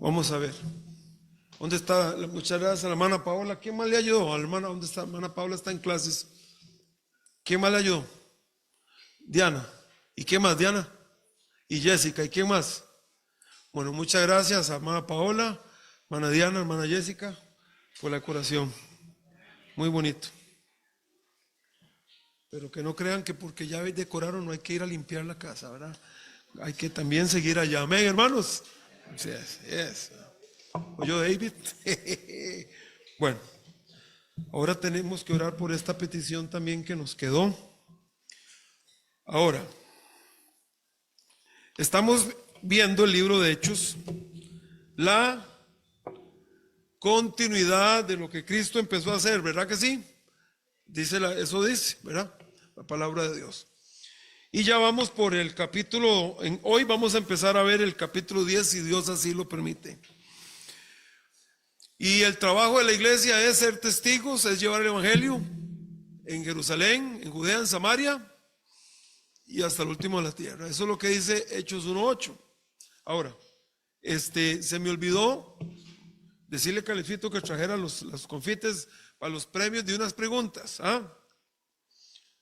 Vamos a ver. ¿Dónde está? Muchas gracias a la hermana Paola. ¿Quién más le ayudó? A la hermana, ¿dónde está? La hermana Paola está en clases. ¿Quién más le ayudó? Diana. ¿Y quién más? Diana. Y Jessica. ¿Y quién más? Bueno, muchas gracias a hermana Paola, hermana Diana, hermana Jessica, por la curación. Muy bonito. Pero que no crean que porque ya decoraron no hay que ir a limpiar la casa, ¿verdad? Hay que también seguir allá. Amén, hermanos. Yes. Oye, David. Bueno, ahora tenemos que orar por esta petición también que nos quedó. Ahora, estamos viendo el libro de Hechos, la continuidad de lo que Cristo empezó a hacer, ¿verdad que sí? Eso dice, ¿verdad? La palabra de Dios. Y ya vamos por el capítulo, hoy vamos a empezar a ver el capítulo 10 si Dios así lo permite. Y el trabajo de la iglesia es ser testigos, es llevar el evangelio en Jerusalén, en Judea, en Samaria y hasta el último de la tierra. Eso es lo que dice Hechos 1:8. Ahora, se me olvidó decirle a Califito que trajera los confites para los premios de unas preguntas.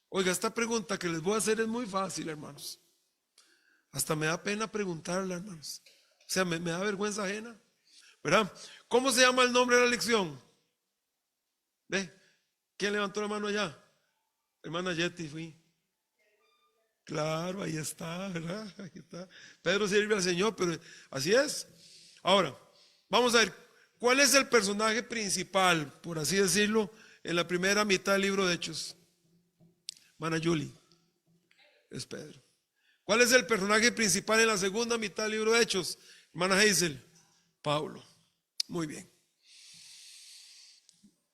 Oiga, esta pregunta que les voy a hacer es muy fácil, hermanos. Hasta me da pena preguntarla, hermanos. O sea, me da vergüenza ajena, ¿verdad? ¿Cómo se llama el nombre de la lección? ¿Ve? ¿Quién levantó la mano allá? Hermana Yeti, fui. Claro, ahí está, ¿verdad? Ahí está. Pedro sirve al Señor, pero así es. Ahora, vamos a ver, ¿cuál es el personaje principal, por así decirlo, en la primera mitad del libro de Hechos? Hermana Julie, es Pedro. ¿Cuál es el personaje principal en la segunda mitad del libro de Hechos? Hermana Hazel, Pablo. Muy bien.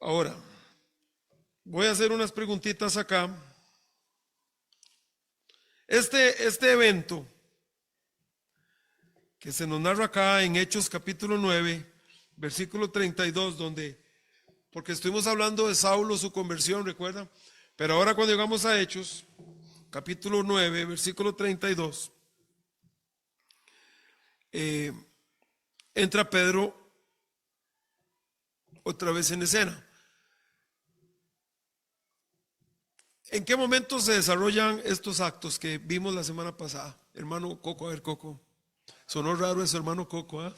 Ahora, voy a hacer unas preguntitas acá. Este evento que se nos narra acá en Hechos capítulo 9, versículo 32, porque estuvimos hablando de Saulo, su conversión, ¿recuerdan? Pero ahora cuando llegamos a Hechos, capítulo 9, versículo 32, entra Pedro otra vez en escena. ¿En qué momento se desarrollan estos actos que vimos la semana pasada? Hermano Coco, a ver, Coco. Sonó raro eso, hermano Coco, ¿eh?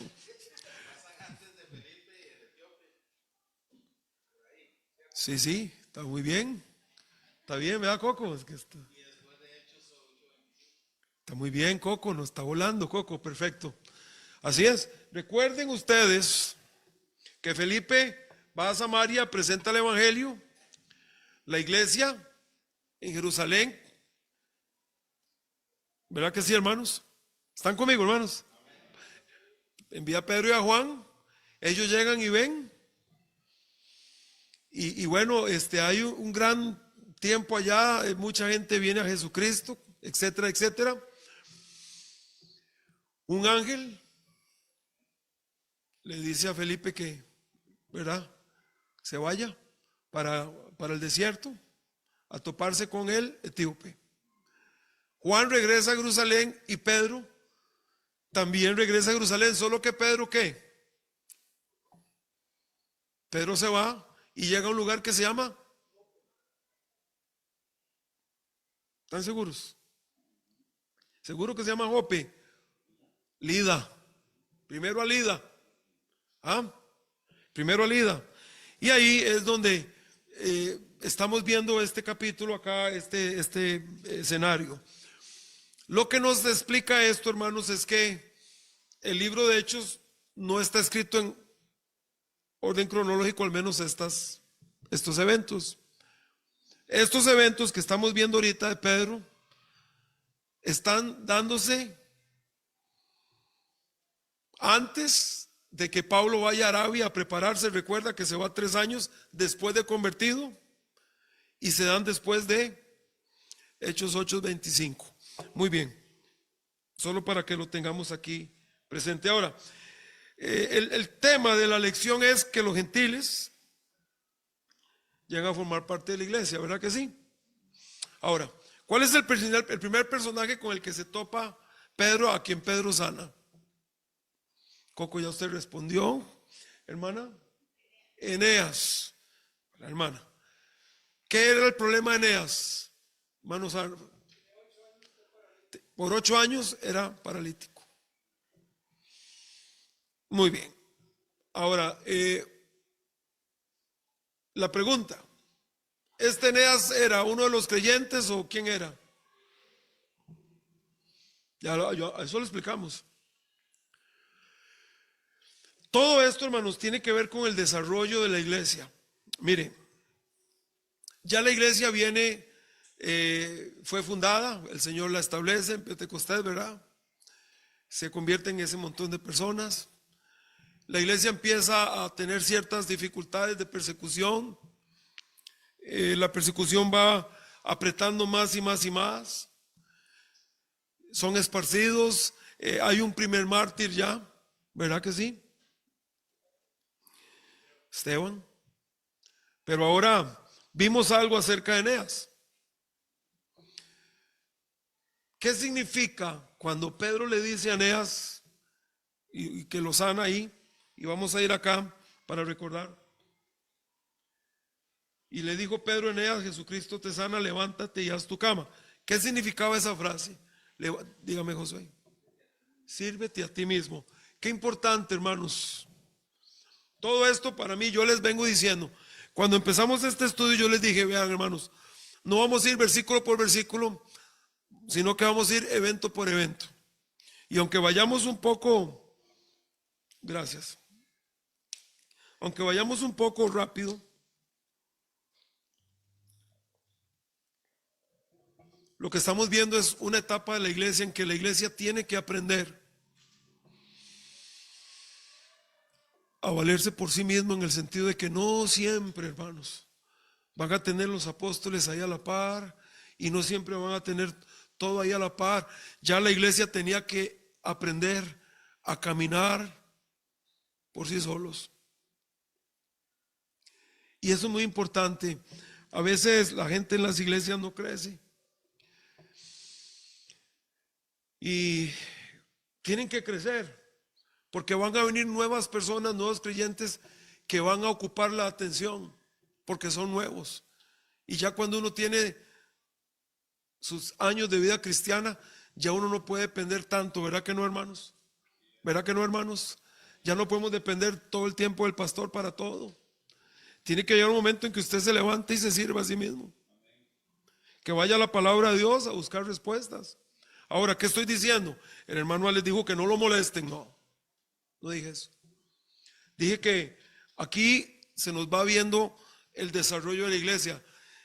Sí, está muy bien. Está bien, ¿verdad, Coco? Es que está muy bien, Coco, nos está volando, Coco, perfecto. Así es. Recuerden ustedes que Felipe va a Samaria, presenta el evangelio, la iglesia en Jerusalén. ¿Verdad que sí, hermanos? ¿Están conmigo, hermanos? Envía a Pedro y a Juan. Ellos llegan y ven. Y bueno, hay un gran tiempo allá. Mucha gente viene a Jesucristo, etcétera, etcétera. Un ángel le dice a Felipe que, ¿verdad?, se vaya para el desierto a toparse con el etíope. Juan regresa a Jerusalén y Pedro también regresa a Jerusalén, solo que Pedro, ¿qué? Pedro se va y llega a un lugar que se llama, ¿están seguros? ¿Seguro que se llama Jope? Lida. Primero a Lida. Primero a Lida. Y ahí es donde estamos viendo este capítulo acá, este escenario. Lo que nos explica esto, hermanos, es que el libro de Hechos no está escrito en orden cronológico, al menos estos eventos. Estos eventos que estamos viendo ahorita de Pedro están dándose antes de que Pablo vaya a Arabia a prepararse. Recuerda que se va 3 años después de convertido y se dan después de Hechos 8:25. Muy bien, solo para que lo tengamos aquí presente. Ahora, el tema de la lección es que los gentiles llegan a formar parte de la iglesia, ¿verdad que sí? Ahora, ¿cuál es el primer personaje con el que se topa Pedro, a quien Pedro sana? Coco, ya usted respondió. Hermana. Eneas, la hermana. ¿Qué era el problema de Eneas? Hermanos, por 8 años era paralítico. Muy bien. Ahora, la pregunta, ¿este Eneas era uno de los creyentes o quién era? Eso lo explicamos. Todo esto, hermanos, tiene que ver con el desarrollo de la iglesia. Mire, ya la iglesia viene, fue fundada, el Señor la establece en Pentecostés, ¿verdad? Se convierte en ese montón de personas. La iglesia empieza a tener ciertas dificultades de persecución. La persecución va apretando más y más y más. Son esparcidos. Hay un primer mártir ya, ¿verdad que sí? Esteban. Pero ahora vimos algo acerca de Eneas. ¿Qué significa cuando Pedro le dice a Eneas y que lo sana ahí? Y vamos a ir acá para recordar. Y le dijo Pedro a Eneas: Jesucristo te sana, levántate y haz tu cama. ¿Qué significaba esa frase? Dígame, Josué. Sírvete a ti mismo. Qué importante, hermanos. Todo esto para mí, yo les vengo diciendo, cuando empezamos este estudio yo les dije: vean, hermanos, no vamos a ir versículo por versículo, sino que vamos a ir evento por evento. Y aunque vayamos un poco, gracias, aunque vayamos un poco rápido, lo que estamos viendo es una etapa de la iglesia en que la iglesia tiene que aprender a valerse por sí mismo, en el sentido de que no siempre, hermanos, van a tener los apóstoles ahí a la par, y no siempre van a tener todo ahí a la par. Ya la iglesia tenía que aprender a caminar por sí solos. Y eso es muy importante. A veces la gente en las iglesias no crece. Y tienen que crecer, porque van a venir nuevas personas, nuevos creyentes que van a ocupar la atención, porque son nuevos. Y ya cuando uno tiene sus años de vida cristiana, ya uno no puede depender tanto, ¿verdad que no, hermanos? ¿Verdad que no, hermanos? Ya no podemos depender todo el tiempo del pastor para todo. Tiene que llegar un momento en que usted se levante y se sirva a sí mismo. Que vaya a la palabra de Dios a buscar respuestas. Ahora, ¿qué estoy diciendo? El hermano les dijo que no lo molesten. No dije eso. Dije que aquí se nos va viendo el desarrollo de la iglesia.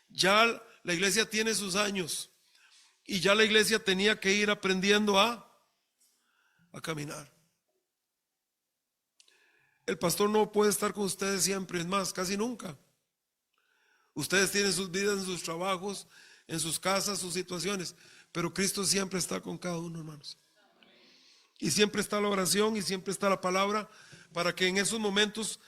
Ya la iglesia tiene sus años y ya la iglesia tenía que ir aprendiendo a caminar. El pastor no puede estar con ustedes siempre, es más, casi nunca. Ustedes tienen sus vidas, en sus trabajos, en sus casas, sus situaciones, pero Cristo siempre está con cada uno, hermanos. Y siempre está la oración y siempre está la palabra, para que en esos momentos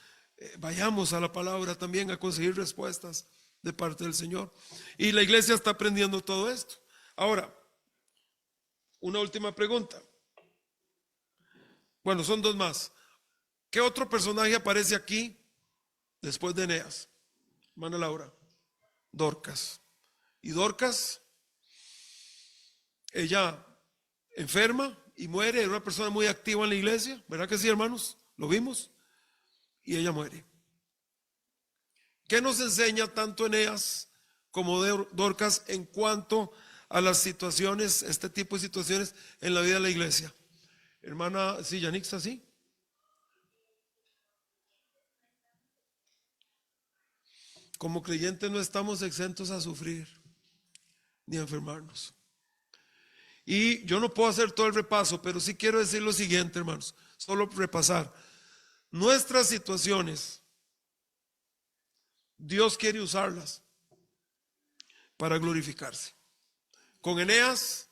vayamos a la palabra también a conseguir respuestas de parte del Señor. Y la iglesia está aprendiendo todo esto. Ahora, una última pregunta. Bueno, son dos más. ¿Qué otro personaje aparece aquí después de Eneas? Hermana Laura. Dorcas. Y Dorcas, ella enferma y muere. Era una persona muy activa en la iglesia, ¿verdad que sí, hermanos? Lo vimos. Y ella muere. ¿Qué nos enseña tanto Eneas como Dorcas en cuanto a las situaciones, este tipo de situaciones en la vida de la iglesia? Hermana, sí, Yanixa, sí. Como creyentes no estamos exentos a sufrir ni a enfermarnos. Y yo no puedo hacer todo el repaso, pero sí quiero decir lo siguiente, hermanos. Solo repasar. Nuestras situaciones, Dios quiere usarlas para glorificarse. Con Eneas,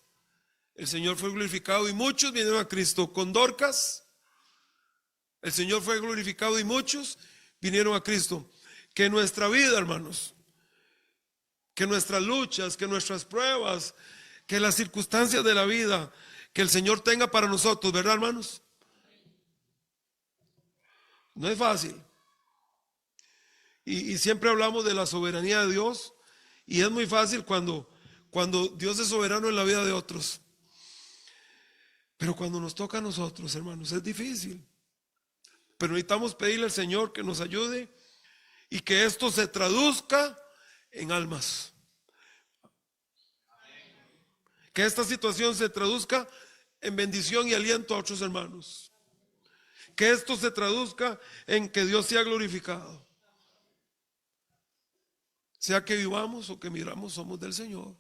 el Señor fue glorificado y muchos vinieron a Cristo. Con Dorcas, el Señor fue glorificado y muchos vinieron a Cristo. Que nuestra vida, hermanos, que nuestras luchas, que nuestras pruebas, que las circunstancias de la vida que el Señor tenga para nosotros, ¿verdad, hermanos? No es fácil. Y siempre hablamos de la soberanía de Dios, y es muy fácil cuando Dios es soberano en la vida de otros. Pero cuando nos toca a nosotros, hermanos, es difícil. Pero necesitamos pedirle al Señor que nos ayude y que esto se traduzca en almas. Que esta situación se traduzca en bendición y aliento a otros hermanos. Que esto se traduzca en que Dios sea glorificado. Sea que vivamos o que miramos, somos del Señor.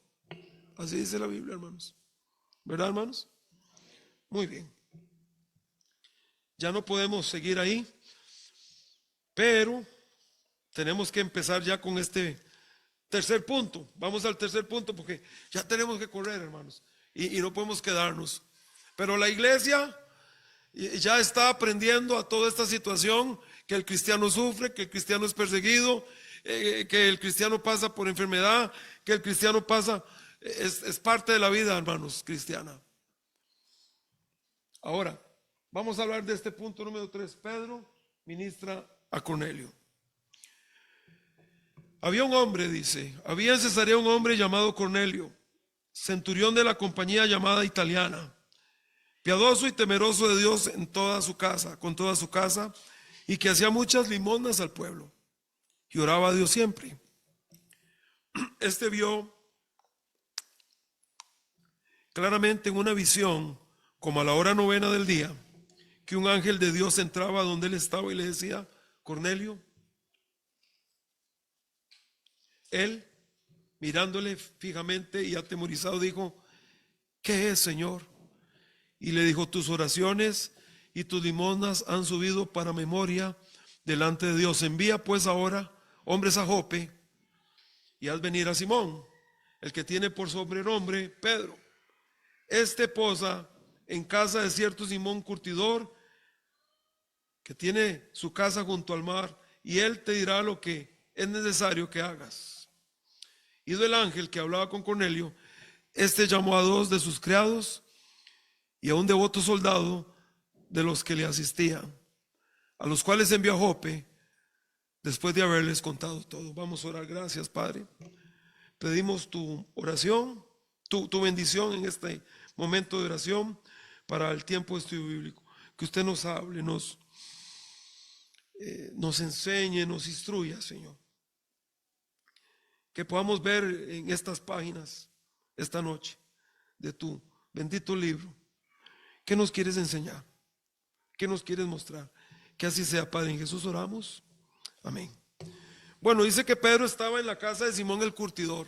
Así dice la Biblia, hermanos. ¿Verdad, hermanos? Muy bien. Ya no podemos seguir ahí, pero tenemos que empezar ya con este tercer punto. Vamos al tercer punto porque ya tenemos que correr, hermanos, y no podemos quedarnos. Pero la iglesia ya está aprendiendo a toda esta situación, que el cristiano sufre, que el cristiano es perseguido, que el cristiano pasa por enfermedad, que el cristiano pasa, es parte de la vida, hermanos, cristiana. Ahora, vamos a hablar de este punto número 3. Pedro ministra a Cornelio. Había un hombre, dice, había en Cesarea un hombre llamado Cornelio, centurión de la compañía llamada Italiana, piadoso y temeroso de Dios en toda su casa, con toda su casa, y que hacía muchas limosnas al pueblo, y oraba a Dios siempre. Este vio claramente en una visión, como a la hora 9 del día, que un ángel de Dios entraba donde él estaba y le decía: Cornelio. Él, mirándole fijamente y atemorizado, dijo: ¿qué es, Señor? Y le dijo: tus oraciones y tus limosnas han subido para memoria delante de Dios. Envía pues ahora hombres a Jope y haz venir a Simón, el que tiene por sobrenombre Pedro. Este posa en casa de cierto Simón curtidor, que tiene su casa junto al mar, y él te dirá lo que es necesario que hagas. Ido el ángel que hablaba con Cornelio, este llamó a 2 de sus criados y a un devoto soldado de los que le asistían, a los cuales envió a Jope después de haberles contado todo. Vamos a orar. Gracias, Padre. Pedimos tu oración, tu bendición en este momento de oración para el tiempo de estudio bíblico. Que usted nos hable, nos enseñe, nos instruya, Señor. Que podamos ver en estas páginas esta noche de tu bendito libro. ¿Qué nos quieres enseñar? ¿Qué nos quieres mostrar? Que así sea, Padre. En Jesús oramos. Amén. Bueno, dice que Pedro estaba en la casa de Simón el curtidor.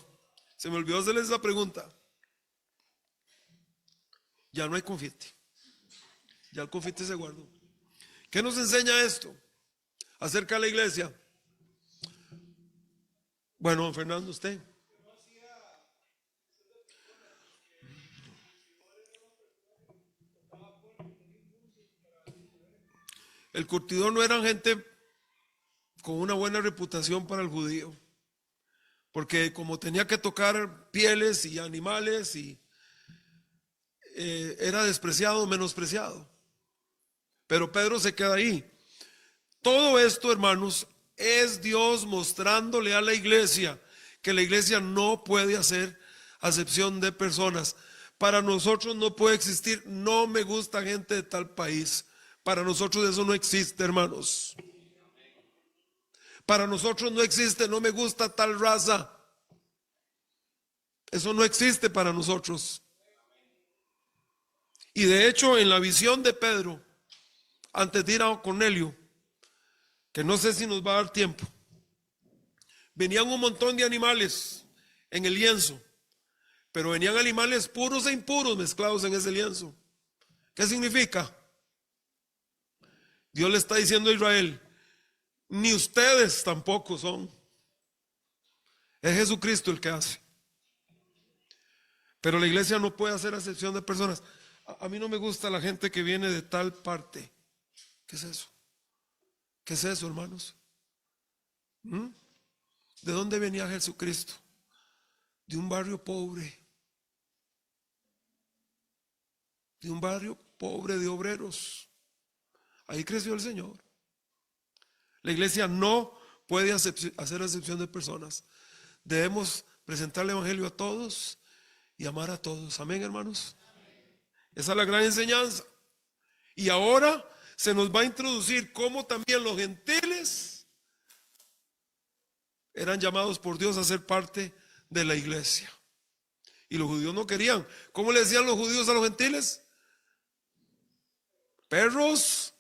Se me olvidó hacerles esa pregunta. Ya no hay confite. Ya el confite se guardó. ¿Qué nos enseña esto acerca de la iglesia? Bueno, don Fernando, usted. El curtidor no eran gente con una buena reputación para el judío, porque como tenía que tocar pieles y animales, y era despreciado, menospreciado. Pero Pedro se queda ahí. Todo esto, hermanos, es Dios mostrándole a la iglesia que la iglesia no puede hacer acepción de personas. Para nosotros no puede existir: no me gusta gente de tal país. Para nosotros eso no existe, hermanos. Para nosotros no existe: no me gusta tal raza. Eso no existe para nosotros. Y de hecho, en la visión de Pedro, antes de ir a Cornelio, que no sé si nos va a dar tiempo, venían un montón de animales en el lienzo, pero venían animales puros e impuros mezclados en ese lienzo. ¿Qué significa? Dios le está diciendo a Israel: ni ustedes tampoco son. Es Jesucristo el que hace. Pero la iglesia no puede hacer acepción de personas. A mí no me gusta la gente que viene de tal parte. ¿Qué es eso? ¿Qué es eso, hermanos? ¿De dónde venía Jesucristo? De un barrio pobre. De un barrio pobre de obreros. Ahí creció el Señor. La iglesia no puede hacer acepción de personas. Debemos presentar el evangelio a todos y amar a todos. Amén, hermanos. Esa es la gran enseñanza. Y ahora se nos va a introducir cómo también los gentiles eran llamados por Dios a ser parte de la iglesia. Y los judíos no querían. ¿Cómo le decían los judíos a los gentiles? Perros,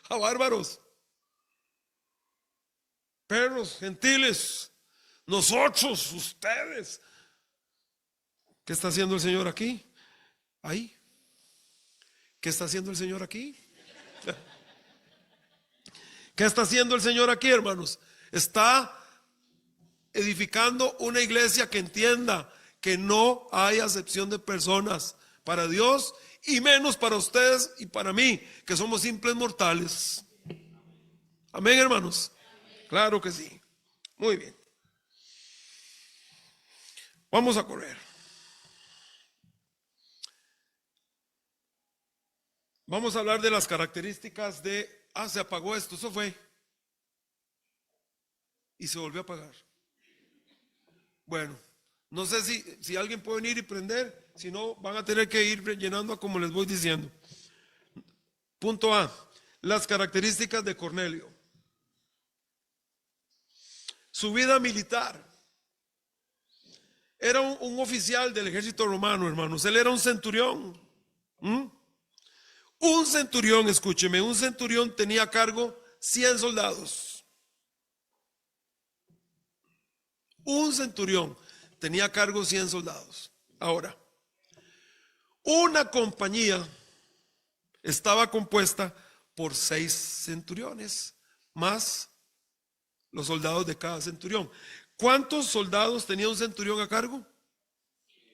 a bárbaros. Perros, gentiles, nosotros, ustedes. ¿Qué está haciendo el Señor aquí? Ahí. ¿Qué está haciendo el Señor aquí? ¿Qué está haciendo el Señor aquí, hermanos? Está edificando una iglesia que entienda que no hay acepción de personas para Dios y menos para ustedes y para mí, que somos simples mortales. Amén, hermanos. Claro que sí. Muy bien. Vamos a correr. Vamos a hablar de las características de... se apagó esto, eso fue. Y se volvió a apagar. Bueno, no sé si alguien puede venir y prender, si no van a tener que ir llenando como les voy diciendo. Punto A, las características de Cornelio. Su vida militar. Era un oficial del ejército romano, hermanos. Él era un centurión. Un centurión, escúcheme, un centurión tenía a cargo 100 soldados. Un centurión tenía a cargo 100 soldados. Ahora, una compañía estaba compuesta por 6 centuriones, más los soldados de cada centurión. ¿Cuántos soldados tenía un centurión a cargo?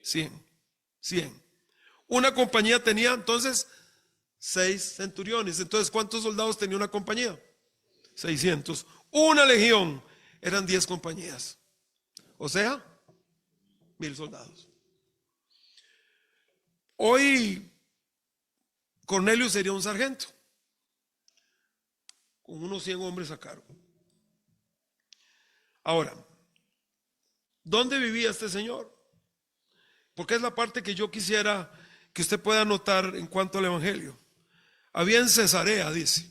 100. Una compañía tenía entonces 6 centuriones. Entonces, ¿cuántos soldados tenía una compañía? 600. Una legión eran 10 compañías. O sea, 1000 soldados. Hoy Cornelio sería un sargento con unos 100 hombres a cargo. Ahora, ¿dónde vivía este señor? Porque es la parte que yo quisiera que usted pueda notar en cuanto al evangelio. Había en Cesarea, dice.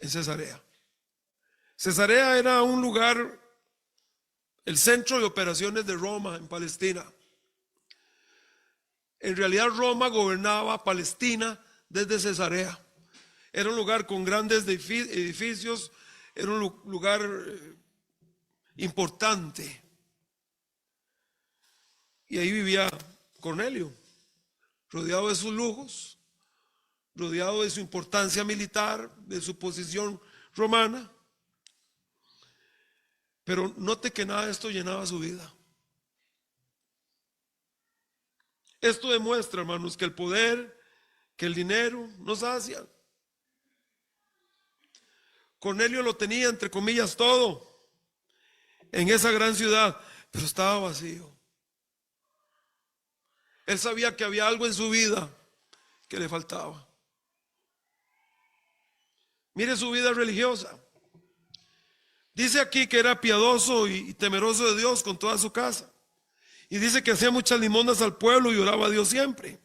En Cesarea. Cesarea era un lugar, el centro de operaciones de Roma en Palestina. En realidad Roma gobernaba Palestina desde Cesarea. Era un lugar con grandes edificios, era un lugar importante. Y ahí vivía Cornelio, rodeado de sus lujos, rodeado de su importancia militar, de su posición romana. Pero note que nada de esto llenaba su vida. Esto demuestra, hermanos, que el poder, que el dinero no sacian. Cornelio lo tenía, entre comillas, todo en esa gran ciudad, pero estaba vacío. Él sabía que había algo en su vida que le faltaba. Mire su vida religiosa. Dice aquí que era piadoso y temeroso de Dios con toda su casa. Y dice que hacía muchas limosnas al pueblo y oraba a Dios siempre.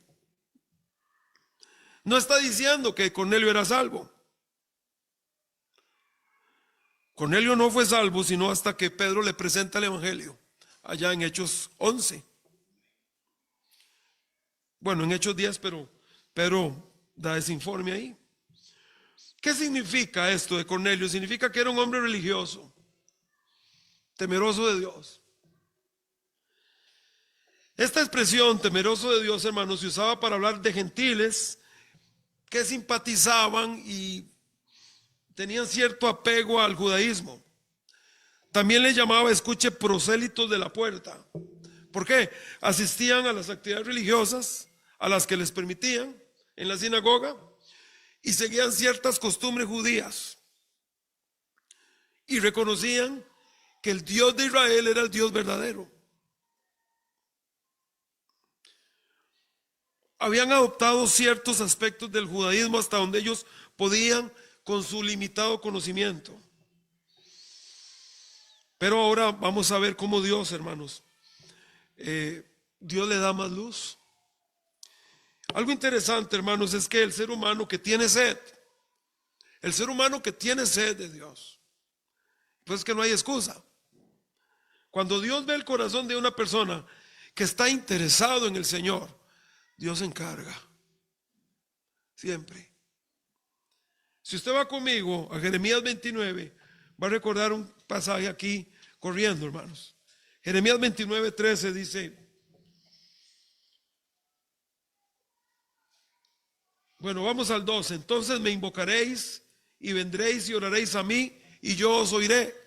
No está diciendo que Cornelio era salvo. Cornelio no fue salvo sino hasta que Pedro le presenta el evangelio, allá en Hechos 11. Bueno, en Hechos 10, pero Pedro da ese informe ahí. ¿Qué significa esto de Cornelio? Significa que era un hombre religioso, temeroso de Dios. Esta expresión, temeroso de Dios, hermanos, se usaba para hablar de gentiles que simpatizaban y tenían cierto apego al judaísmo. También le llamaba, escuche, prosélitos de la puerta. ¿Por qué? Asistían a las actividades religiosas a las que les permitían en la sinagoga y seguían ciertas costumbres judías y reconocían que el Dios de Israel era el Dios verdadero. Habían adoptado ciertos aspectos del judaísmo hasta donde ellos podían con su limitado conocimiento. Pero ahora vamos a ver cómo Dios, hermanos, Dios le da más luz. Algo interesante, hermanos, es que el ser humano que tiene sed, el ser humano que tiene sed de Dios, pues que no hay excusa. Cuando Dios ve el corazón de una persona que está interesado en el Señor, Dios se encarga. Siempre. Si usted va conmigo a Jeremías 29, va a recordar un pasaje aquí corriendo, hermanos. Jeremías 29:13 dice: bueno, vamos al 12. Entonces me invocaréis y vendréis y oraréis a mí y yo os oiré.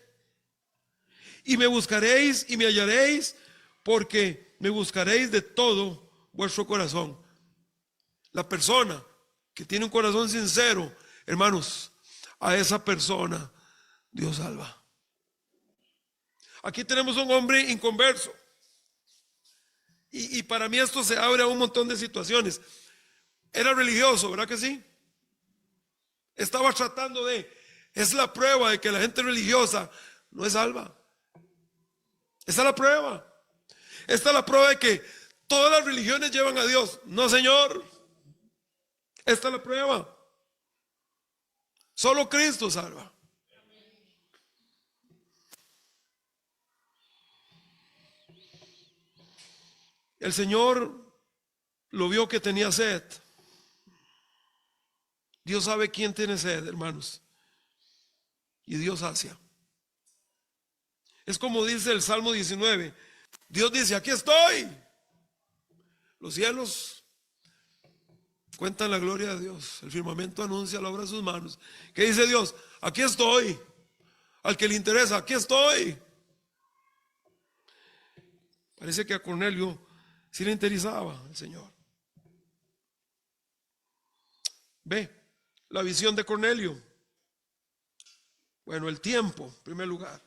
Y me buscaréis y me hallaréis, porque me buscaréis de todo vuestro corazón. La persona que tiene un corazón sincero, hermanos, a esa persona Dios salva. Aquí tenemos un hombre inconverso. Y para mí esto se abre a un montón de situaciones. Era religioso, ¿verdad que sí? Estaba tratando de... Es la prueba de que la gente religiosa no es salva. Esta es la prueba. Esta es la prueba de que todas las religiones llevan a Dios. No, Señor. Esta es la prueba. Solo Cristo salva. El Señor lo vio que tenía sed. Dios sabe quién tiene sed, hermanos. Y Dios sacia. Es como dice el Salmo 19. Dios dice: aquí estoy. Los cielos cuentan la gloria de Dios. El firmamento anuncia la obra de sus manos. ¿Qué dice Dios? Aquí estoy. Al que le interesa, aquí estoy. Parece que a Cornelio sí le interesaba el Señor. Ve la visión de Cornelio. Bueno, el tiempo, en primer lugar.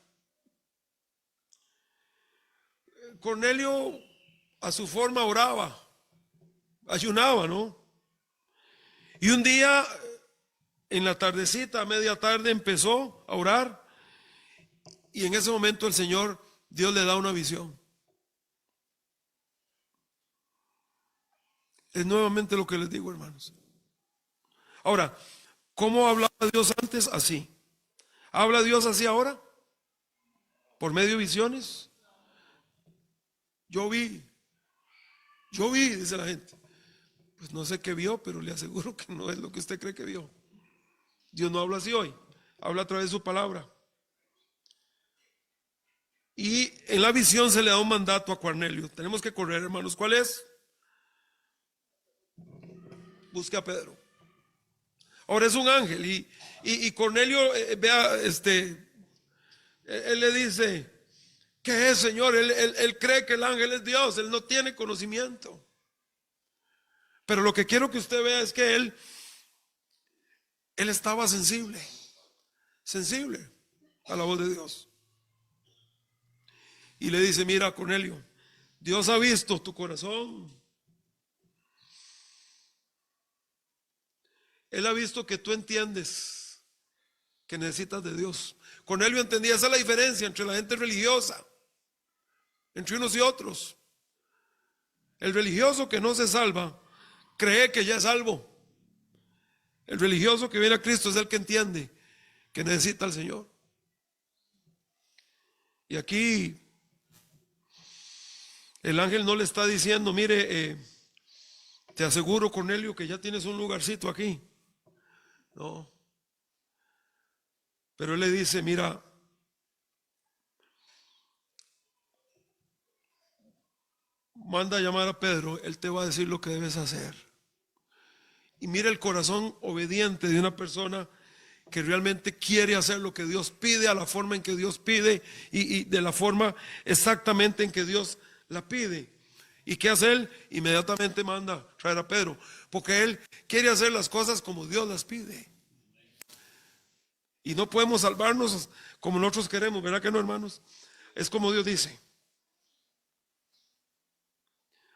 Cornelio a su forma oraba, ayunaba, ¿no? Y un día, en la tardecita, a media tarde, empezó a orar. Y en ese momento el Señor, Dios le da una visión. Es nuevamente lo que les digo, hermanos. Ahora, ¿cómo hablaba Dios antes? Así. ¿Habla Dios así ahora? ¿Por medio de visiones? Yo vi, dice la gente. Pues no sé qué vio, pero le aseguro que no es lo que usted cree que vio. Dios no habla así hoy, habla a través de su palabra. Y en la visión se le da un mandato a Cornelio. Tenemos que correr, hermanos. ¿Cuál es? Busque a Pedro. Ahora es un ángel y Cornelio, vea, él le dice: ¿qué es, Señor? Él cree que el ángel es Dios, él no tiene conocimiento. Pero lo que quiero que usted vea es que él estaba sensible a la voz de Dios. Y le dice: mira, Cornelio, Dios ha visto tu corazón. Él ha visto que tú entiendes que necesitas de Dios. Cornelio entendía, esa es la diferencia entre la gente religiosa, entre unos y otros. El religioso que no se salva cree que ya es salvo. El religioso que viene a Cristo es el que entiende que necesita al Señor. Y aquí el ángel no le está diciendo: mire, te aseguro, Cornelio, que ya tienes un lugarcito aquí. No. Pero él le dice: mira, manda a llamar a Pedro, él te va a decir lo que debes hacer. Y mira el corazón obediente de una persona que realmente quiere hacer lo que Dios pide, a la forma en que Dios pide y de la forma exactamente en que Dios la pide. ¿Y qué hace él? Inmediatamente manda traer a Pedro, porque él quiere hacer las cosas como Dios las pide. Y no podemos salvarnos como nosotros queremos, ¿verdad que no, hermanos? Es como Dios dice.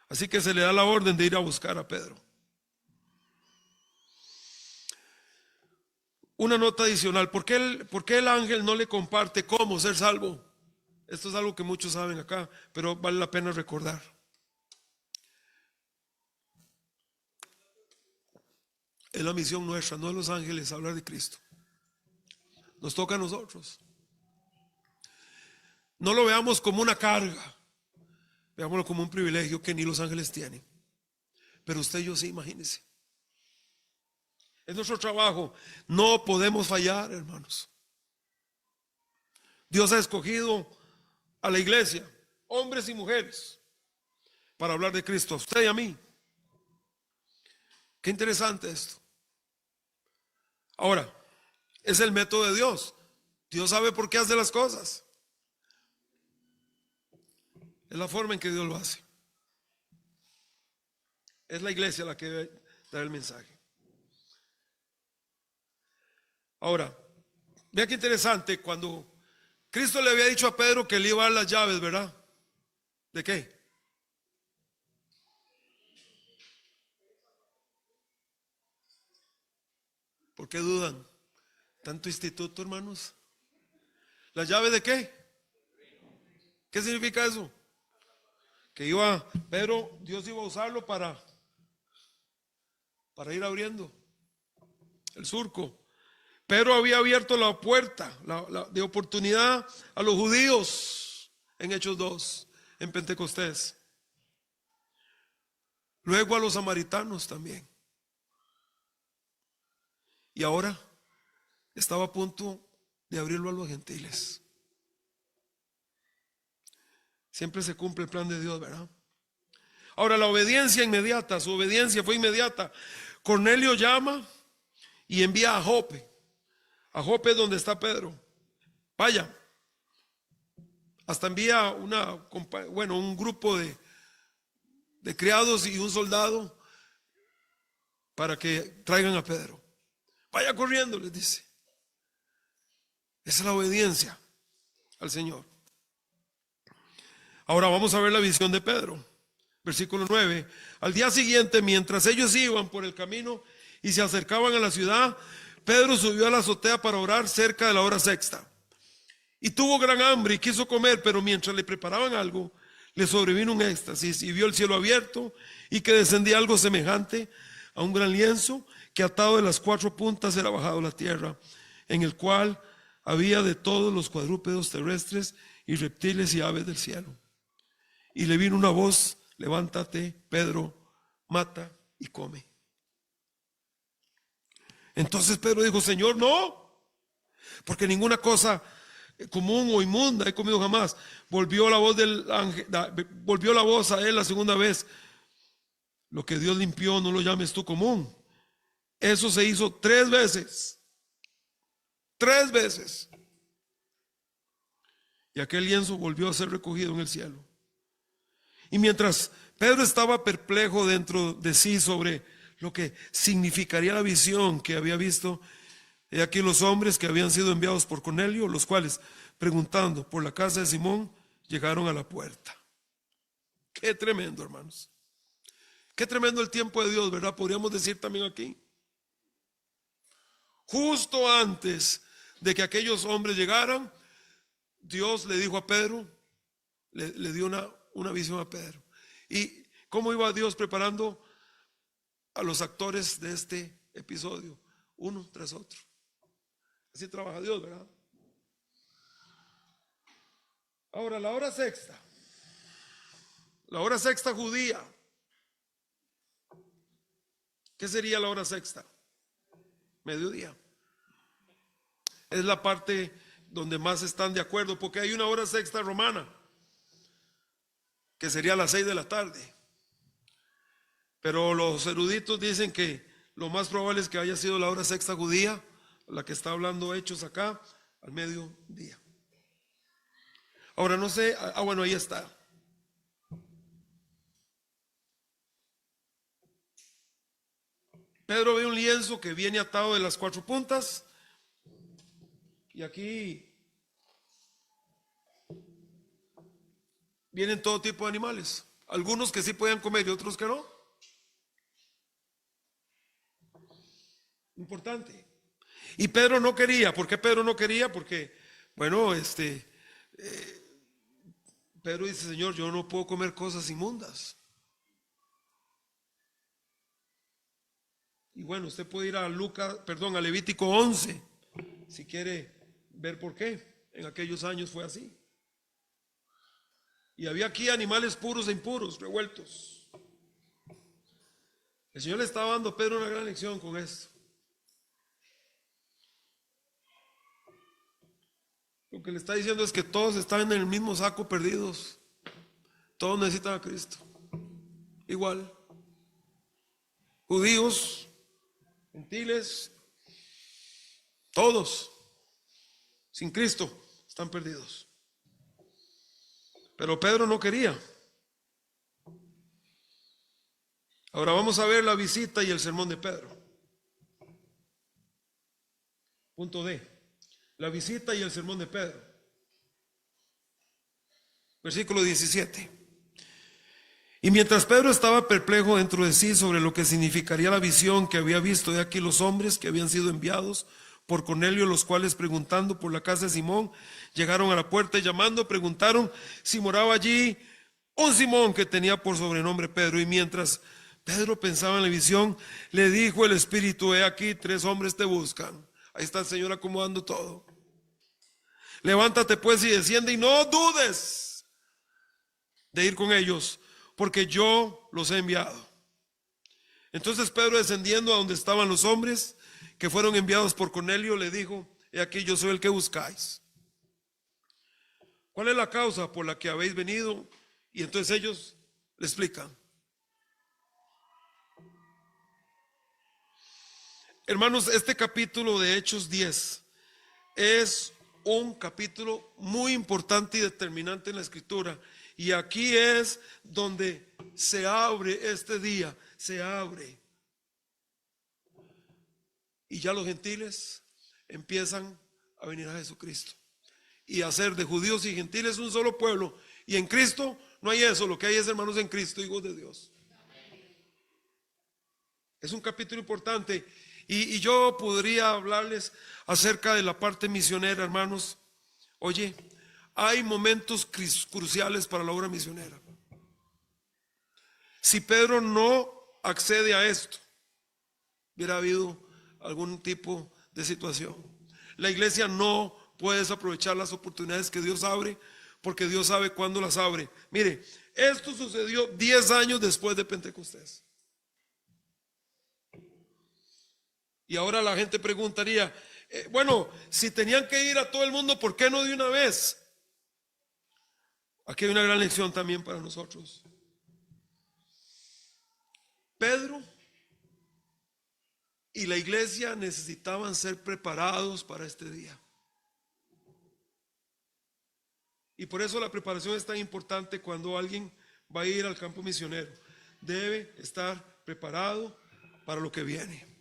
Así que se le da la orden de ir a buscar a Pedro. Una nota adicional, por qué el ángel no le comparte cómo ser salvo? Esto es algo que muchos saben acá, pero vale la pena recordar. Es la misión nuestra, no de los ángeles, hablar de Cristo. Nos toca a nosotros. No lo veamos como una carga, veámoslo como un privilegio que ni los ángeles tienen. Pero usted y yo sí, imagínense. Es nuestro trabajo. No podemos fallar, hermanos. Dios ha escogido a la iglesia, hombres y mujeres, para hablar de Cristo, a usted y a mí. Qué interesante esto. Ahora, es el método de Dios. Dios sabe por qué hace las cosas. Es la forma en que Dios lo hace. Es la iglesia la que debe dar el mensaje. Ahora, vea qué interesante, cuando Cristo le había dicho a Pedro que le iba a dar las llaves, ¿verdad? ¿De qué? ¿Por qué dudan? ¿Tanto instituto, hermanos? ¿Las llaves de qué? ¿Qué significa eso? Que Pedro, Dios iba a usarlo para ir abriendo el surco. Pedro había abierto la puerta de oportunidad a los judíos en Hechos 2, en Pentecostés. Luego a los samaritanos también. Y ahora estaba a punto de abrirlo a los gentiles. Siempre se cumple el plan de Dios, ¿verdad? Ahora, la obediencia inmediata, su obediencia fue inmediata. Cornelio llama y envía a Jope. A Jope es donde está Pedro. Vaya. Hasta envía un grupo de criados y un soldado para que traigan a Pedro. Vaya corriendo, les dice. Esa es la obediencia al Señor. Ahora vamos a ver la visión de Pedro. Versículo 9. Al día siguiente, mientras ellos iban por el camino y se acercaban a la ciudad, Pedro subió a la azotea para orar cerca de la hora sexta. Y tuvo gran hambre y quiso comer, pero mientras le preparaban algo, le sobrevino un éxtasis y vio el cielo abierto y que descendía algo semejante a un gran lienzo que atado de las 4 puntas era bajado a la tierra, en el cual había de todos los cuadrúpedos terrestres y reptiles y aves del cielo. Y le vino una voz: levántate, Pedro, mata y come. Entonces Pedro dijo: Señor, no, porque ninguna cosa común o inmunda he comido jamás. Volvió la voz del ángel, volvió la voz a él la segunda vez: lo que Dios limpió, no lo llames tú común. Eso se hizo 3 veces. 3 veces. Y aquel lienzo volvió a ser recogido en el cielo. Y mientras Pedro estaba perplejo dentro de sí sobre lo que significaría la visión que había visto, he aquí los hombres que habían sido enviados por Cornelio, los cuales, preguntando por la casa de Simón, llegaron a la puerta. Qué tremendo, hermanos. Qué tremendo el tiempo de Dios, ¿verdad? Podríamos decir también aquí. Justo antes de que aquellos hombres llegaran, Dios le dijo a Pedro, le dio una visión a Pedro. ¿Y cómo iba Dios preparando a los actores de este episodio? Uno tras otro. Así trabaja Dios, ¿verdad? Ahora, la hora sexta judía. ¿Qué sería la hora sexta? Mediodía. Es la parte donde más están de acuerdo, porque hay una hora sexta romana, que sería las 6 de la tarde. Pero los eruditos dicen que lo más probable es que haya sido la hora sexta judía, la que está hablando Hechos acá, al mediodía. Ahora no sé, bueno, ahí está. Pedro ve un lienzo que viene atado de las 4 puntas, y aquí vienen todo tipo de animales, algunos que sí pueden comer y otros que no. Importante. Y Pedro no quería. ¿Por qué Pedro no quería? Porque, bueno, Pedro dice: Señor, yo no puedo comer cosas inmundas. Y bueno, usted puede ir a a Levítico 11, si quiere ver por qué. En aquellos años fue así. Y había aquí animales puros e impuros, revueltos. El Señor le estaba dando a Pedro una gran lección con esto. Lo que le está diciendo es que todos están en el mismo saco, perdidos. Todos necesitan a Cristo. Igual. Judíos, gentiles, todos sin Cristo están perdidos. Pero Pedro no quería. Ahora vamos a ver la visita y el sermón de Pedro. Punto D. La visita y el sermón de Pedro. Versículo 17. Y mientras Pedro estaba perplejo dentro de sí sobre lo que significaría la visión que había visto, de aquí los hombres que habían sido enviados por Cornelio, los cuales, preguntando por la casa de Simón, llegaron a la puerta y llamando preguntaron si moraba allí un Simón que tenía por sobrenombre Pedro. Y mientras Pedro pensaba en la visión, le dijo el Espíritu: he aquí 3 hombres te buscan. Ahí está el Señor acomodando todo. Levántate pues y desciende, y no dudes de ir con ellos, porque yo los he enviado. Entonces Pedro, descendiendo a donde estaban los hombres que fueron enviados por Cornelio, le dijo: he aquí, yo soy el que buscáis. ¿Cuál es la causa por la que habéis venido? Y entonces ellos le explican. Hermanos, este capítulo de Hechos 10 es un capítulo muy importante y determinante en la Escritura. Y aquí es donde se abre este día, se abre. Y ya los gentiles empiezan a venir a Jesucristo y a hacer de judíos y gentiles un solo pueblo. Y en Cristo no hay eso, lo que hay es, hermanos, en Cristo, hijos de Dios. Es un capítulo importante. Y yo podría hablarles acerca de la parte misionera, hermanos. Oye, hay momentos cruciales para la obra misionera. Si Pedro no accede a esto, hubiera habido algún tipo de situación. La iglesia no puede desaprovechar las oportunidades que Dios abre, porque Dios sabe cuándo las abre. Mire, esto sucedió 10 años después de Pentecostés. Y ahora la gente preguntaría, bueno, si tenían que ir a todo el mundo, ¿por qué no de una vez? Aquí hay una gran lección también para nosotros. Pedro y la iglesia necesitaban ser preparados para este día. Y por eso la preparación es tan importante cuando alguien va a ir al campo misionero. Debe estar preparado para lo que viene.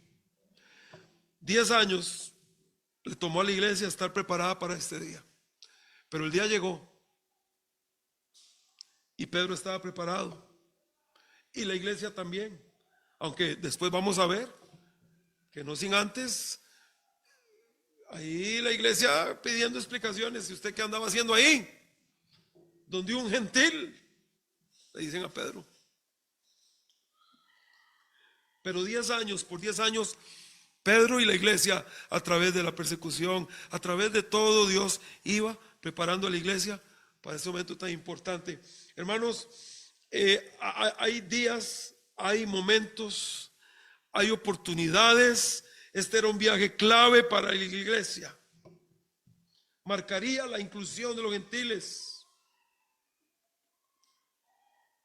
10 años le tomó a la iglesia estar preparada para este día. Pero el día llegó y Pedro estaba preparado. Y la iglesia también. Aunque después vamos a ver que no sin antes, ahí la iglesia pidiendo explicaciones. ¿Y usted qué andaba haciendo ahí? Donde un gentil, le dicen a Pedro. Pero 10 años, por 10 años, Pedro y la iglesia, a través de la persecución, a través de todo, Dios iba preparando a la iglesia para ese momento tan importante. Hermanos, hay días, hay momentos, hay oportunidades. Este era un viaje clave para la iglesia. Marcaría la inclusión de los gentiles.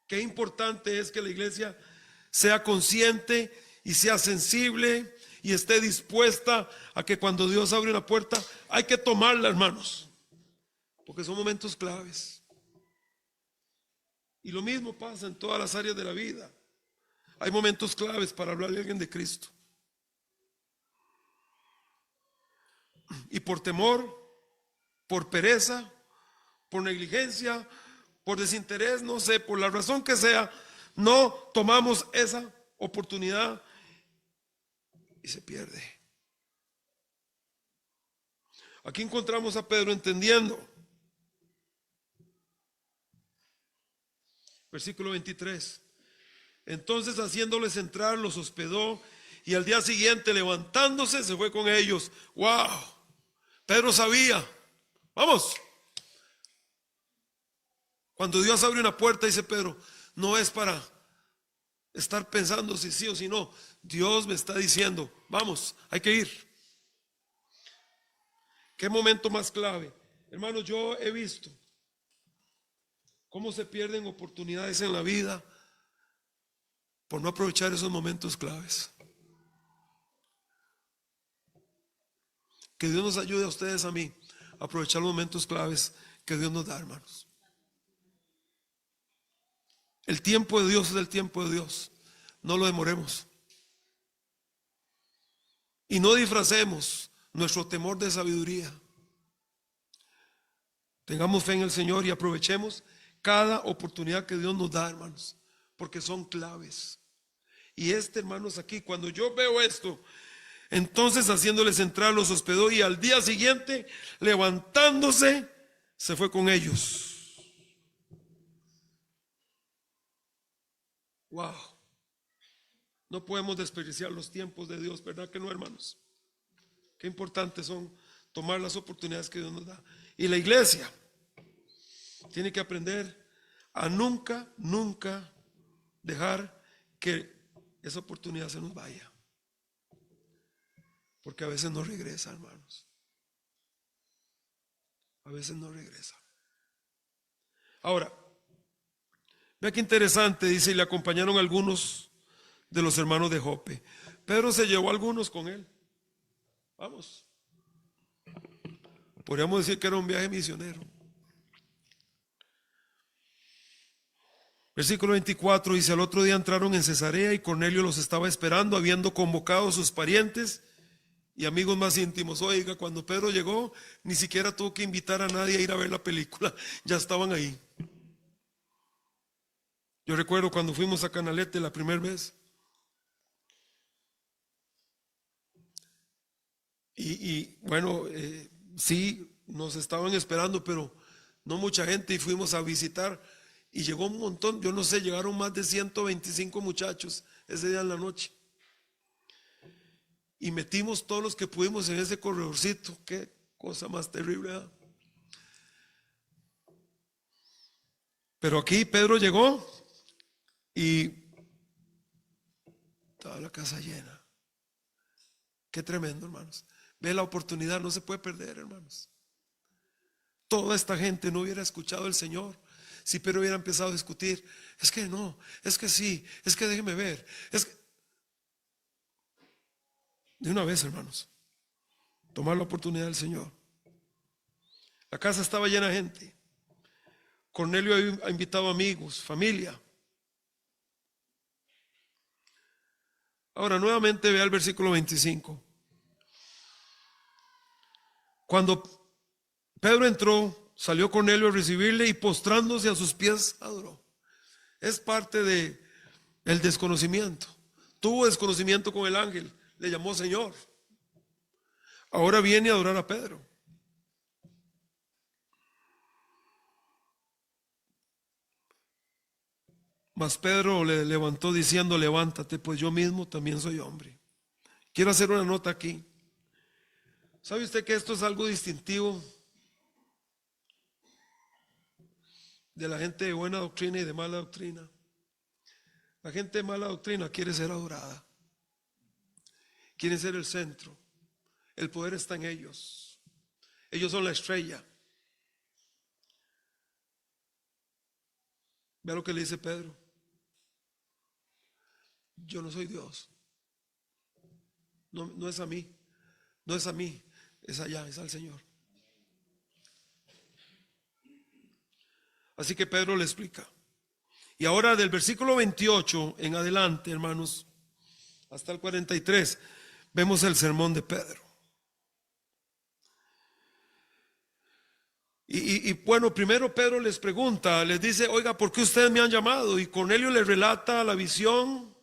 Qué importante es que la iglesia sea consciente y sea sensible y esté dispuesta a que cuando Dios abre una puerta hay que tomarla, hermanos, porque son momentos claves. Y lo mismo pasa en todas las áreas de la vida. Hay momentos claves para hablarle a alguien de Cristo. Y por temor, por pereza, por negligencia, por desinterés, no sé, por la razón que sea, no tomamos esa oportunidad y se pierde. Aquí encontramos a Pedro entendiendo. Versículo 23. Entonces, haciéndoles entrar, los hospedó, y al día siguiente, levantándose, se fue con ellos. ¡Wow! Pedro sabía. Vamos. Cuando Dios abre una puerta, dice Pedro, no es para estar pensando si sí o si no. Dios me está diciendo, vamos, hay que ir. ¿Qué momento más clave? Hermanos, yo he visto cómo se pierden oportunidades en la vida por no aprovechar esos momentos claves. Que Dios nos ayude a ustedes, a mí, a aprovechar los momentos claves que Dios nos da, hermanos. El tiempo de Dios es el tiempo de Dios. No lo demoremos. Y no disfracemos nuestro temor de sabiduría. Tengamos fe en el Señor y aprovechemos cada oportunidad que Dios nos da, hermanos, porque son claves. Y hermanos, aquí, cuando yo veo esto, entonces haciéndoles entrar, los hospedó, y al día siguiente, levantándose, se fue con ellos. Wow. No podemos desperdiciar los tiempos de Dios, ¿verdad que no, hermanos? Qué importantes son tomar las oportunidades que Dios nos da. Y la iglesia tiene que aprender a nunca dejar que esa oportunidad se nos vaya. Porque a veces no regresa, hermanos. A veces no regresa. Ahora, vea qué interesante, dice, y le acompañaron algunos de los hermanos de Jope. Pedro se llevó a algunos con él. Vamos. Podríamos decir que era un viaje misionero. Versículo 24 dice, al otro día entraron en Cesarea y Cornelio los estaba esperando, habiendo convocado a sus parientes y amigos más íntimos. Oiga, cuando Pedro llegó, ni siquiera tuvo que invitar a nadie a ir a ver la película, ya estaban ahí. Yo recuerdo cuando fuimos a Canalete la primera vez. Y bueno, sí, nos estaban esperando, pero no mucha gente, y fuimos a visitar y llegó un montón, yo no sé, llegaron más de 125 muchachos ese día en la noche. Y metimos todos los que pudimos en ese corredorcito. Qué cosa más terrible, ¿eh? Pero aquí Pedro llegó y estaba la casa llena. Qué tremendo, hermanos. Ve la oportunidad, no se puede perder, hermanos. Toda esta gente no hubiera escuchado al Señor si Pedro hubiera empezado a discutir. Es que no, es que sí, es que déjeme ver, es que... De una vez, hermanos, tomar la oportunidad del Señor. La casa estaba llena de gente. Cornelio ha invitado amigos, familia. Ahora nuevamente vea el versículo 25. Cuando Pedro entró, salió Cornelio a recibirle y postrándose a sus pies adoró. Es parte del desconocimiento. Tuvo desconocimiento con el ángel, le llamó Señor. Ahora viene a adorar a Pedro. Mas Pedro le levantó diciendo, levántate, pues yo mismo también soy hombre. Quiero hacer una nota aquí. ¿Sabe usted que esto es algo distintivo de la gente de buena doctrina y de mala doctrina? La gente de mala doctrina quiere ser adorada, quiere ser el centro. El poder está en ellos. Ellos son la estrella. Vea lo que le dice Pedro. Yo no soy Dios. No es a mí. No es a mí. Es allá, es al Señor. Así que Pedro le explica. Y ahora del versículo 28 en adelante, hermanos, hasta el 43, vemos el sermón de Pedro. Y bueno, primero Pedro les pregunta, les dice, oiga, ¿por qué ustedes me han llamado? Y Cornelio le relata la visión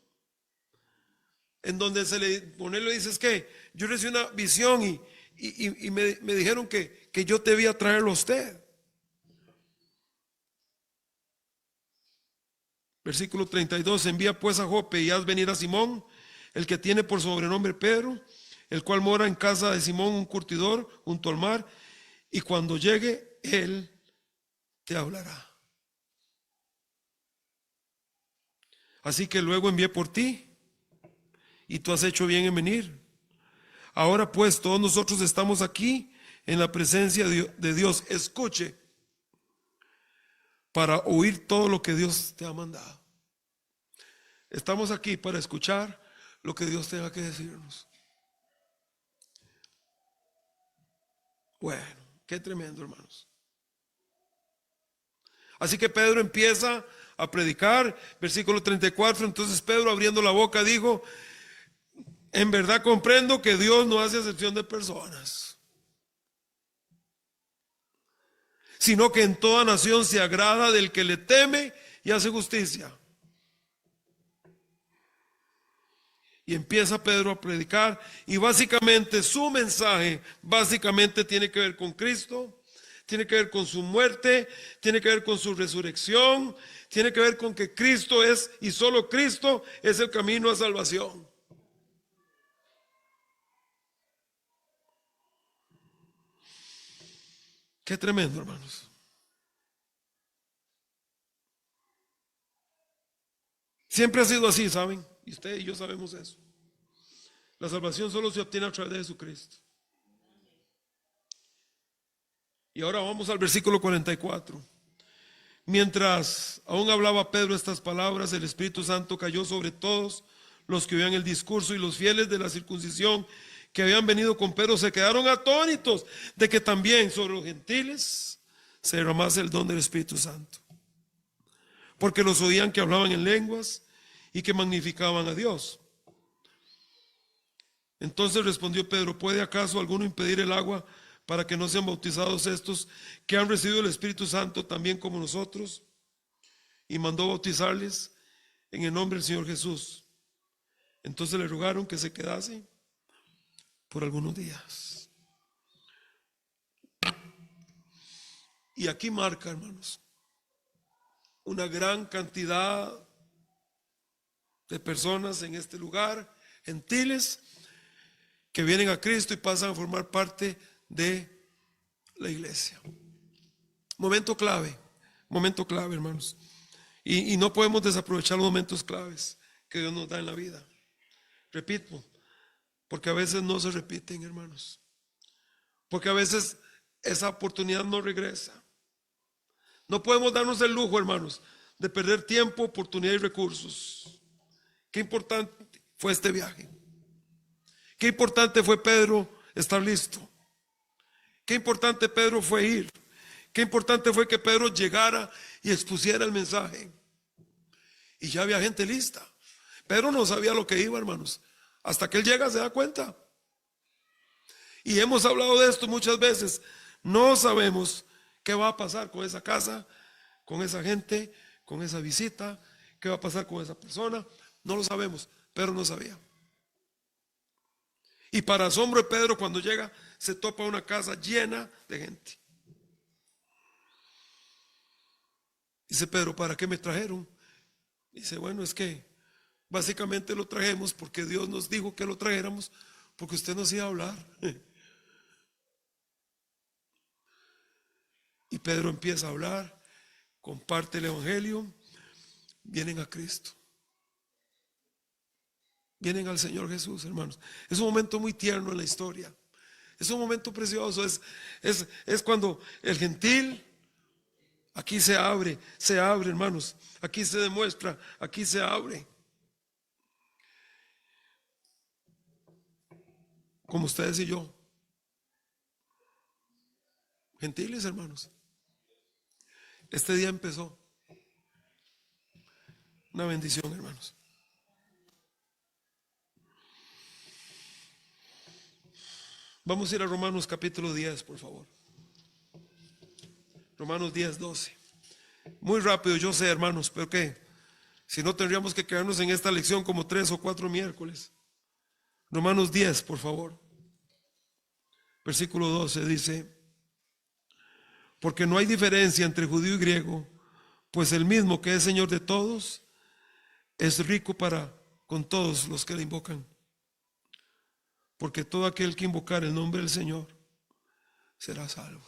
en donde Cornelio dice, es que yo recibí una visión y me dijeron que yo debía traerlo a usted. Versículo 32, envía pues a Jope y haz venir a Simón, el que tiene por sobrenombre Pedro, el cual mora en casa de Simón, un curtidor, junto al mar, y cuando llegue, él te hablará. Así que luego envié por ti, y tú has hecho bien en venir. Ahora pues todos nosotros estamos aquí en la presencia de Dios. Escuche, para oír todo lo que Dios te ha mandado. Estamos aquí para escuchar lo que Dios tenga que decirnos. Bueno, qué tremendo, hermanos. Así que Pedro empieza a predicar, versículo 34. Entonces Pedro, abriendo la boca, dijo: en verdad comprendo que Dios no hace acepción de personas, sino que en toda nación se agrada del que le teme y hace justicia. Y empieza Pedro a predicar, y básicamente su mensaje tiene que ver con Cristo, tiene que ver con su muerte, tiene que ver con su resurrección, tiene que ver con que Cristo es, y solo Cristo es el camino a salvación. Qué tremendo, hermanos. Siempre ha sido así, ¿saben? Y usted y yo sabemos eso. La salvación solo se obtiene a través de Jesucristo. Y ahora vamos al versículo 44. Mientras aún hablaba Pedro estas palabras, el Espíritu Santo cayó sobre todos los que oían el discurso, y los fieles de la circuncisión que habían venido con Pedro se quedaron atónitos de que también sobre los gentiles se derramase el don del Espíritu Santo, porque los oían que hablaban en lenguas y que magnificaban a Dios. Entonces respondió Pedro: ¿puede acaso alguno impedir el agua para que no sean bautizados estos que han recibido el Espíritu Santo también como nosotros? Y mandó bautizarles en el nombre del Señor Jesús. Entonces le rogaron que se quedase por algunos días. Y aquí marca, hermanos, una gran cantidad de personas en este lugar, gentiles, que vienen a Cristo y pasan a formar parte de la iglesia. Momento clave, hermanos. Y no podemos desaprovechar los momentos claves que Dios nos da en la vida. Repito, porque a veces no se repiten, hermanos. Porque a veces esa oportunidad no regresa. No podemos darnos el lujo, hermanos, de perder tiempo, oportunidad y recursos. Qué importante fue este viaje. Qué importante fue Pedro estar listo. Qué importante Pedro fue ir. Qué importante fue que Pedro llegara y expusiera el mensaje. Y ya había gente lista. Pedro no sabía lo que iba, hermanos. Hasta que él llega se da cuenta. Y hemos hablado de esto muchas veces. No sabemos qué va a pasar con esa casa, con esa gente, con esa visita. ¿Qué va a pasar con esa persona? No lo sabemos. Pedro no sabía. Y para asombro de Pedro, cuando llega, se topa una casa llena de gente. Dice Pedro: ¿para qué me trajeron? Dice: bueno, es que básicamente lo trajimos porque Dios nos dijo que lo trajéramos, porque usted nos iba a hablar. Y Pedro empieza a hablar, comparte el evangelio, vienen a Cristo. Vienen al Señor Jesús, hermanos. Es un momento muy tierno en la historia. Es un momento precioso. Es cuando el gentil aquí se abre, hermanos. Aquí se demuestra, aquí se abre. Como ustedes y yo. Gentiles, hermanos. Este día empezó. Una bendición, hermanos. Vamos a ir a Romanos capítulo 10, por favor. Romanos 10, 12. Muy rápido, yo sé, hermanos, pero que si no tendríamos que quedarnos en esta lección como 3 o 4 miércoles. Romanos 10, por favor. versículo 12 dice: porque no hay diferencia entre judío y griego, pues el mismo que es Señor de todos es rico para con todos los que le invocan. Porque todo aquel que invocar el nombre del Señor será salvo.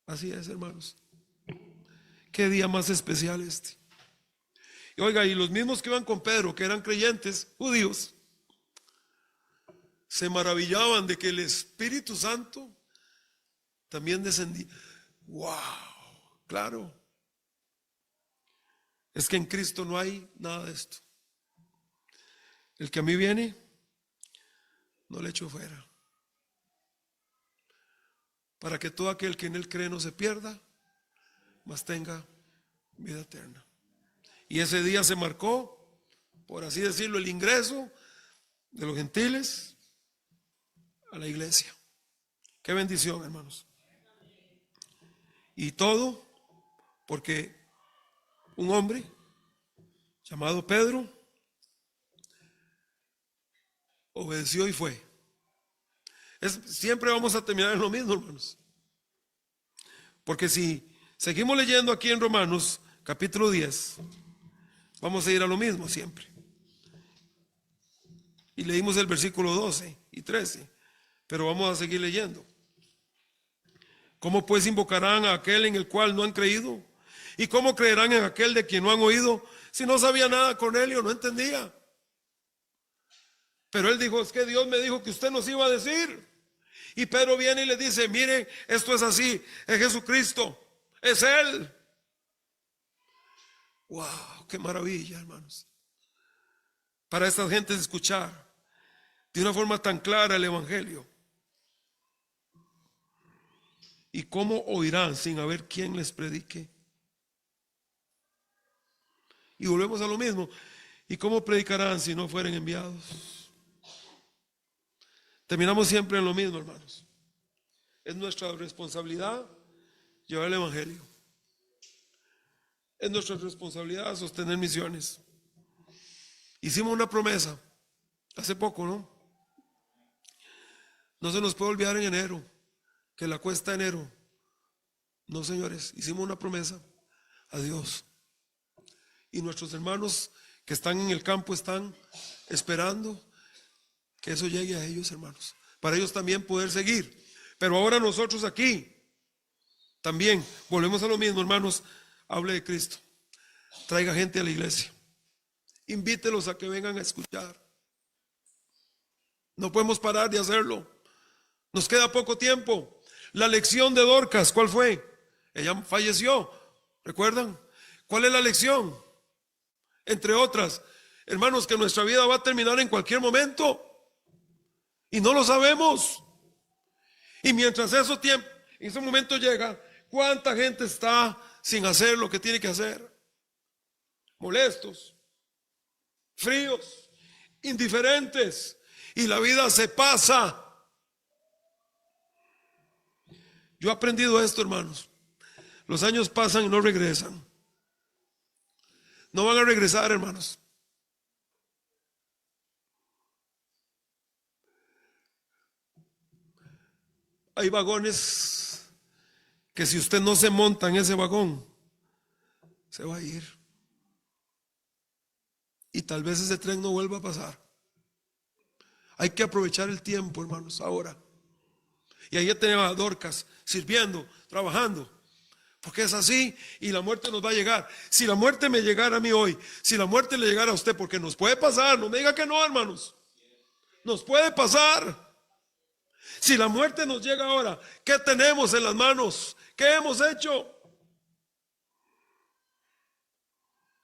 Así es, hermanos. Qué día más especial este. Y oiga, y los mismos que iban con Pedro, que eran creyentes judíos, se maravillaban de que el Espíritu Santo también descendía. ¡Wow! Claro. Es que en Cristo no hay nada de esto. El que a mí viene, no le echo fuera. Para que todo aquel que en él cree no se pierda, mas tenga vida eterna. Y ese día se marcó, por así decirlo, el ingreso de los gentiles a la iglesia. Qué bendición, hermanos. Y todo porque un hombre llamado Pedro obedeció y fue. Siempre vamos a terminar en lo mismo, hermanos. Porque si seguimos leyendo aquí en Romanos capítulo 10, vamos a ir a lo mismo siempre. Y leímos el versículo 12 y 13, pero vamos a seguir leyendo. ¿Cómo pues invocarán a aquel en el cual no han creído? ¿Y cómo creerán en aquel de quien no han oído? Si no sabía nada Cornelio, no entendía. Pero él dijo: es que Dios me dijo que usted nos iba a decir. Y Pedro viene y le dice: miren, esto es así, es Jesucristo, es Él. Wow, qué maravilla, hermanos. Para estas gentes escuchar de una forma tan clara el Evangelio. ¿Y cómo oirán sin haber quien les predique? Y volvemos a lo mismo. ¿Y cómo predicarán si no fueren enviados? Terminamos siempre en lo mismo, hermanos. Es nuestra responsabilidad llevar el Evangelio. Es nuestra responsabilidad sostener misiones. Hicimos una promesa hace poco, ¿no? No se nos puede olvidar en enero que la cuesta de enero. No, señores, hicimos una promesa a Dios. Y nuestros hermanos que están en el campo están esperando que eso llegue a ellos, hermanos, para ellos también poder seguir. Pero ahora nosotros aquí también volvemos a lo mismo, hermanos. Hable de Cristo, traiga gente a la iglesia, invítelos a que vengan a escuchar. No podemos parar de hacerlo. Nos queda poco tiempo. La lección de Dorcas, ¿cuál fue? Ella falleció, ¿recuerdan? ¿Cuál es la lección? Entre otras, hermanos, que nuestra vida va a terminar en cualquier momento y no lo sabemos. Y mientras ese momento llega, ¿cuánta gente está sin hacer lo que tiene que hacer? Molestos, fríos, indiferentes, y la vida se pasa. Yo he aprendido esto, hermanos. Los años pasan y no regresan. No van a regresar, hermanos. Hay vagones que si usted no se monta en ese vagón, se va a ir. Y tal vez ese tren no vuelva a pasar. Hay que aprovechar el tiempo, hermanos, ahora. Y ahí tenemos a Dorcas sirviendo, trabajando. Porque es así y la muerte nos va a llegar. Si la muerte me llegara a mí hoy, si la muerte le llegara a usted, porque nos puede pasar, no me diga que no, hermanos. Nos puede pasar. Si la muerte nos llega ahora, ¿qué tenemos en las manos? ¿Qué hemos hecho?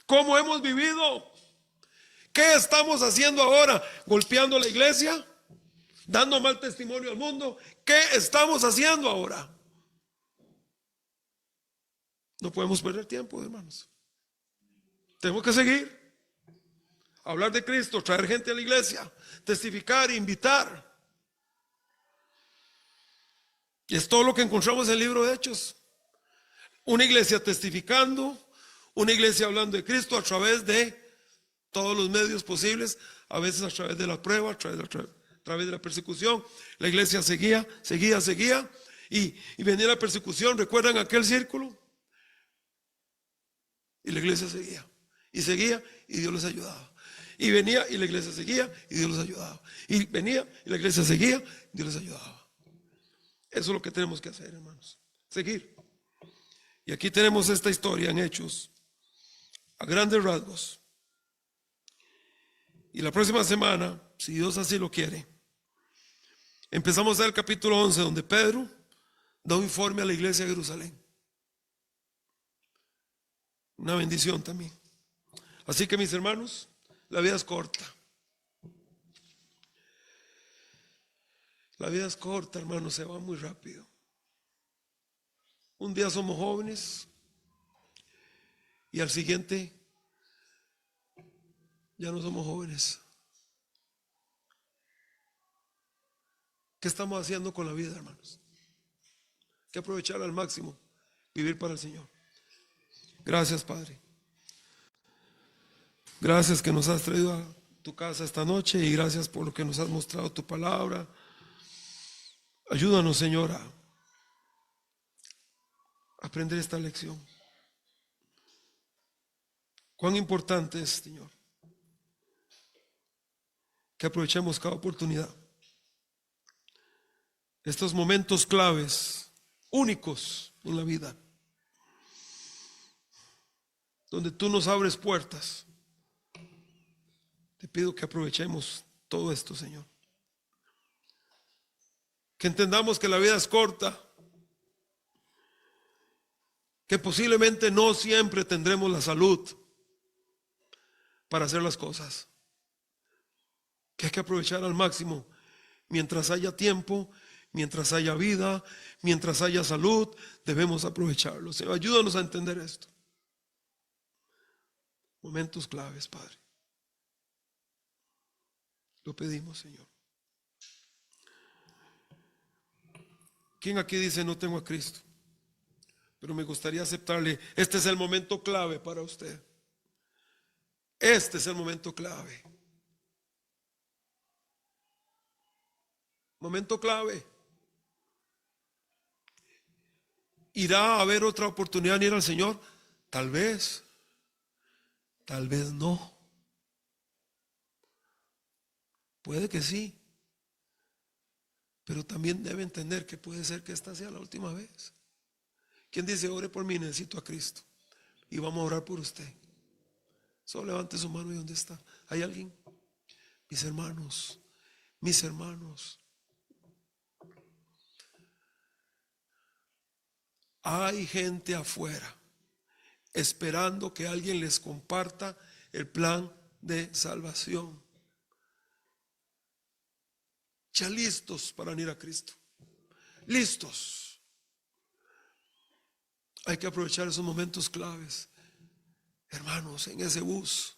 ¿Cómo hemos vivido? ¿Qué estamos haciendo ahora? ¿Golpeando la iglesia? ¿Dando mal testimonio al mundo? ¿Qué estamos haciendo ahora? No podemos perder tiempo, hermanos. Tenemos que seguir. Hablar de Cristo, traer gente a la iglesia, testificar, invitar. Y es todo lo que encontramos en el libro de Hechos. Una iglesia testificando, una iglesia hablando de Cristo a través de todos los medios posibles, a veces a través de la prueba, a través a través de la persecución, la iglesia seguía, y venía la persecución. ¿Recuerdan aquel círculo? Y la iglesia seguía, y Dios les ayudaba. Y venía y la iglesia seguía y Dios les ayudaba. Y venía y la iglesia seguía y Dios les ayudaba. Eso es lo que tenemos que hacer, hermanos, seguir. Y aquí tenemos esta historia en Hechos, a grandes rasgos. Y la próxima semana, si Dios así lo quiere, empezamos a ver el capítulo 11, donde Pedro da un informe a la iglesia de Jerusalén. Una bendición también. Así que, mis hermanos, la vida es corta. La vida es corta, hermanos, se va muy rápido. Un día somos jóvenes y al siguiente ya no somos jóvenes. ¿Qué estamos haciendo con la vida, hermanos? Hay que aprovecharla al máximo, vivir para el Señor. Gracias, Padre. Gracias que nos has traído a tu casa esta noche, y gracias por lo que nos has mostrado tu palabra. Ayúdanos, Señor, a aprender esta lección. Cuán importante es, Señor, que aprovechemos cada oportunidad. Estos momentos claves, únicos en la vida, donde tú nos abres puertas. Te pido que aprovechemos todo esto, Señor. Que entendamos que la vida es corta, que posiblemente no siempre tendremos la salud para hacer las cosas, que hay que aprovechar al máximo mientras haya tiempo, mientras haya vida, mientras haya salud. Debemos aprovecharlo. Señor, ayúdanos a entender esto. Momentos claves, Padre. Lo pedimos, Señor. ¿Quién aquí dice no tengo a Cristo? Pero me gustaría aceptarle. Este es el momento clave para usted. Este es el momento clave. Momento clave. ¿Irá a haber otra oportunidad de ir al Señor? Tal vez no. Puede que sí, pero también debe entender que puede ser que esta sea la última vez. ¿Quién dice ore por mí? Necesito a Cristo. Y vamos a orar por usted. Solo levante su mano. ¿Y dónde está? ¿Hay alguien? Mis hermanos. Hay gente afuera esperando que alguien les comparta el plan de salvación. Ya listos para venir a Cristo. Listos. Hay que aprovechar esos momentos claves, hermanos, en ese bus,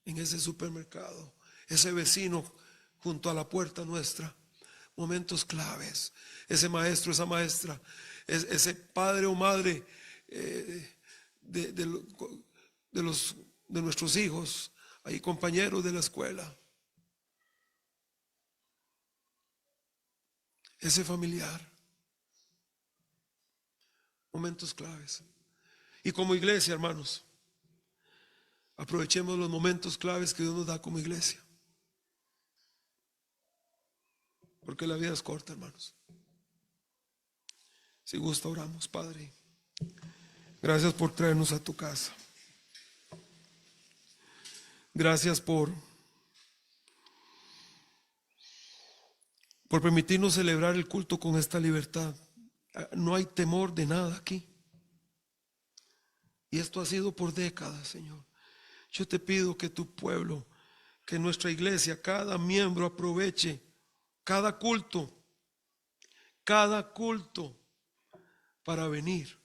en ese supermercado, ese vecino junto a la puerta nuestra. Momentos claves. Ese maestro, esa maestra, ese padre o madre de nuestros hijos, ahí compañeros de la escuela. Ese familiar. Momentos claves. Y como iglesia, hermanos, aprovechemos los momentos claves que Dios nos da como iglesia. Porque la vida es corta, hermanos. Si gusta, oramos. Padre, gracias por traernos a tu casa. Gracias por permitirnos celebrar el culto con esta libertad. No hay temor de nada aquí. Y esto ha sido por décadas, Señor. Yo te pido que tu pueblo, que nuestra iglesia, cada miembro aproveche cada culto para venir.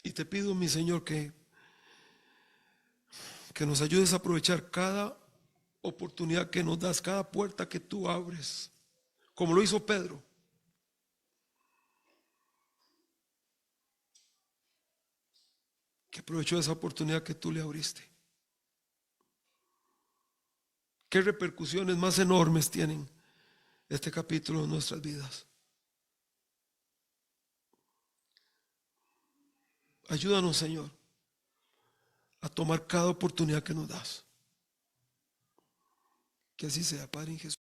Y te pido, mi Señor, que nos ayudes a aprovechar cada oportunidad que nos das, cada puerta que tú abres, como lo hizo Pedro. Que aprovechó esa oportunidad que tú le abriste. ¿Qué repercusiones más enormes tienen este capítulo en nuestras vidas? Ayúdanos, Señor, a tomar cada oportunidad que nos das. Que así sea, Padre, en Jesús.